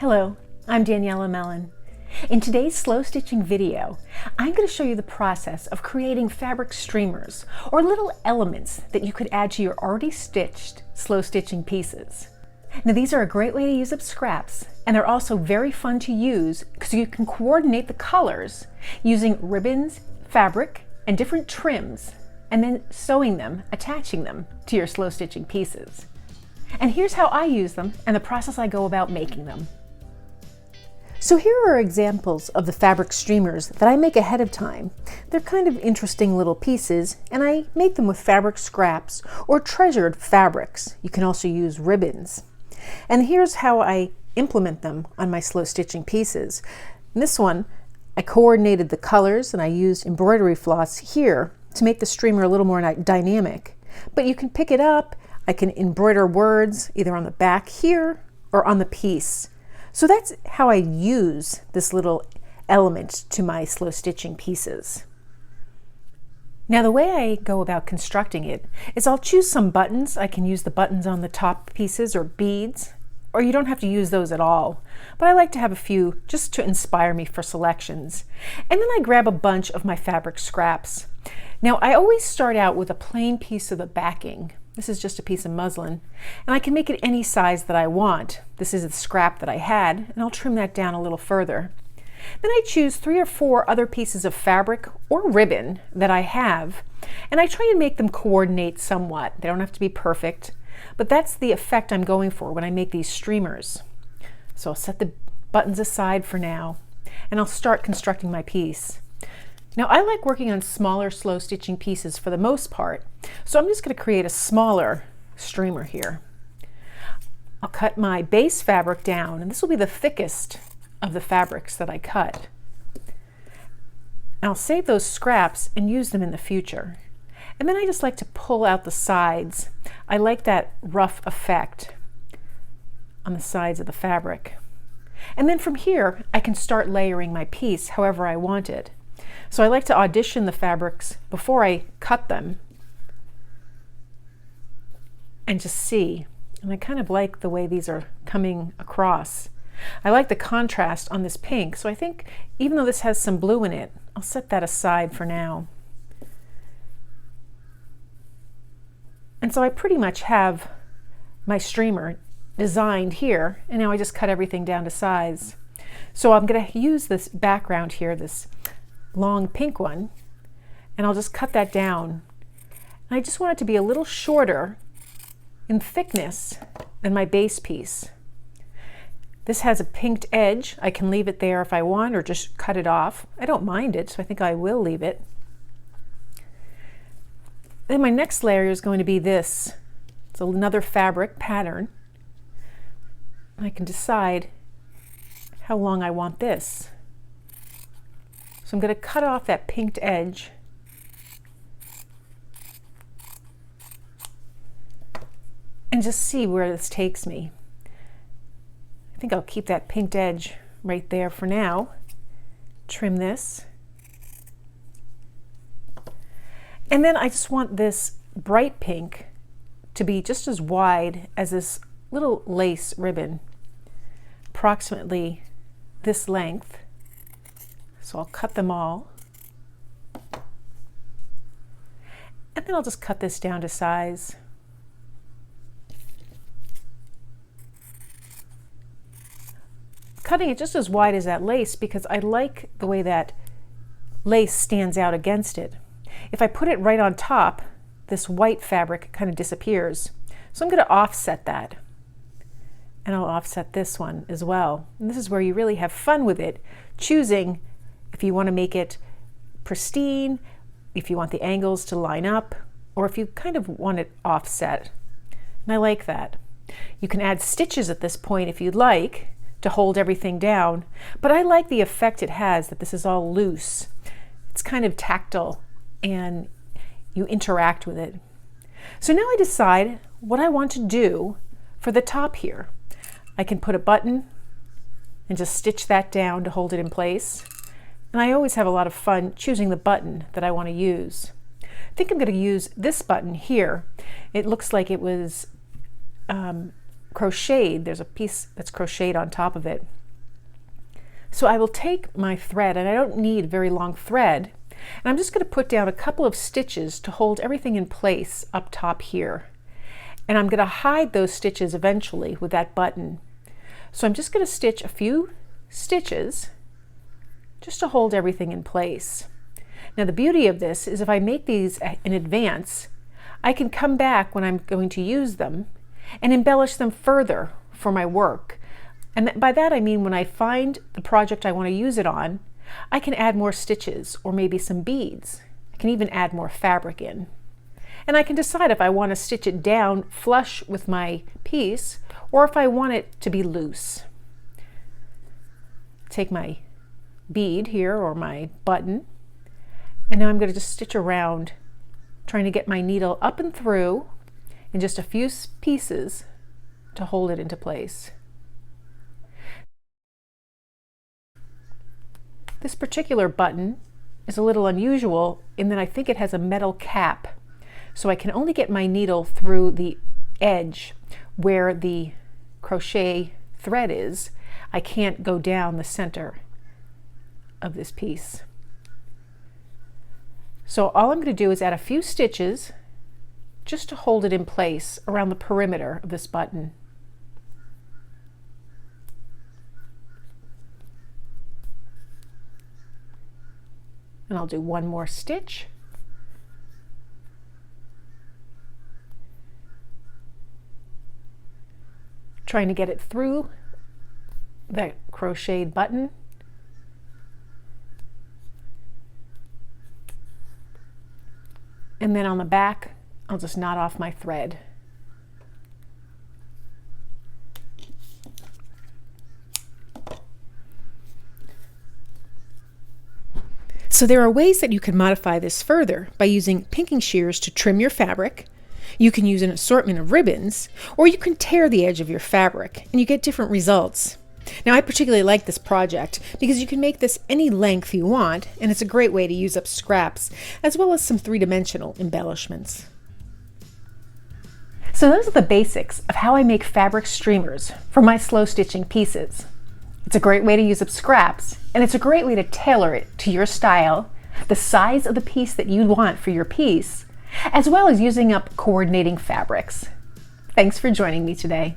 Hello, I'm Daniela Mellen. In today's slow stitching video, I'm going to show you the process of creating fabric streamers or little elements that you could add to your already stitched slow stitching pieces. Now these are a great way to use up scraps, and they're also very fun to use because you can coordinate the colors using ribbons, fabric, and different trims, and then sewing them, attaching them to your slow stitching pieces. And here's how I use them and the process I go about making them. So here are examples of the fabric streamers that I make ahead of time. They're kind of interesting little pieces, and I make them with fabric scraps or treasured fabrics. You can also use ribbons. And here's how I implement them on my slow stitching pieces. In this one, I coordinated the colors and I used embroidery floss here to make the streamer a little more dynamic. But you can pick it up, I can embroider words either on the back here or on the piece. So that's how I use this little element to my slow stitching pieces. Now the way I go about constructing it is I'll choose some buttons. I can use the buttons on the top pieces or beads, or you don't have to use those at all. But I like to have a few just to inspire me for selections. And then I grab a bunch of my fabric scraps. Now I always start out with a plain piece of the backing. This is just a piece of muslin, and I can make it any size that I want. This is the scrap that I had, and I'll trim that down a little further. Then I choose 3 or 4 other pieces of fabric or ribbon that I have, and I try and make them coordinate somewhat. They don't have to be perfect, but that's the effect I'm going for when I make these streamers. So I'll set the buttons aside for now, and I'll start constructing my piece. Now I like working on smaller slow stitching pieces for the most part, so I'm just going to create a smaller streamer here. I'll cut my base fabric down, and this will be the thickest of the fabrics that I cut. I'll save those scraps and use them in the future. And then I just like to pull out the sides. I like that rough effect on the sides of the fabric. And then from here I can start layering my piece however I want it. So I like to audition the fabrics before I cut them and just see. And I kind of like the way these are coming across. I like the contrast on this pink, so I think even though this has some blue in it, I'll set that aside for now. And so I pretty much have my streamer designed here, and now I just cut everything down to size. So I'm going to use this background here, this long pink one, and I'll just cut that down. And I just want it to be a little shorter in thickness than my base piece. This has a pinked edge. I can leave it there if I want, or just cut it off. I don't mind it, so I think I will leave it. Then my next layer is going to be this. It's another fabric pattern. I can decide how long I want this. So I'm going to cut off that pinked edge and just see where this takes me. I think I'll keep that pinked edge right there for now. Trim this. And then I just want this bright pink to be just as wide as this little lace ribbon, approximately this length. So I'll cut them all. And then I'll just cut this down to size. Cutting it just as wide as that lace because I like the way that lace stands out against it. If I put it right on top, this white fabric kind of disappears. So I'm going to offset that. And I'll offset this one as well. And this is where you really have fun with it, choosing if you want to make it pristine, if you want the angles to line up, or if you kind of want it offset. And I like that. You can add stitches at this point if you'd like to hold everything down, but I like the effect it has that this is all loose. It's kind of tactile and you interact with it. So now I decide what I want to do for the top here. I can put a button and just stitch that down to hold it in place. And I always have a lot of fun choosing the button that I want to use. I think I'm going to use this button here. It looks like it was crocheted. There's a piece that's crocheted on top of it. So I will take my thread, and I don't need very long thread, and I'm just going to put down a couple of stitches to hold everything in place up top here. And I'm going to hide those stitches eventually with that button. So I'm just going to stitch a few stitches just to hold everything in place. Now the beauty of this is if I make these in advance, I can come back when I'm going to use them and embellish them further for my work. And by that I mean when I find the project I want to use it on, I can add more stitches or maybe some beads. I can even add more fabric in. And I can decide if I want to stitch it down flush with my piece or if I want it to be loose. Take my bead here or my button, and now I'm going to just stitch around, trying to get my needle up and through in just a few pieces to hold it into place. This particular button is a little unusual in that I think it has a metal cap, so I can only get my needle through the edge where the crochet thread is. I can't go down the center of this piece. So all I'm going to do is add a few stitches just to hold it in place around the perimeter of this button. And I'll do one more stitch. Trying to get it through that crocheted button. And then on the back, I'll just knot off my thread. So there are ways that you can modify this further by using pinking shears to trim your fabric. You can use an assortment of ribbons, or you can tear the edge of your fabric and you get different results. Now I particularly like this project because you can make this any length you want, and it's a great way to use up scraps as well as some three-dimensional embellishments. So those are the basics of how I make fabric streamers for my slow stitching pieces. It's a great way to use up scraps, and it's a great way to tailor it to your style, the size of the piece that you want for your piece, as well as using up coordinating fabrics. Thanks for joining me today.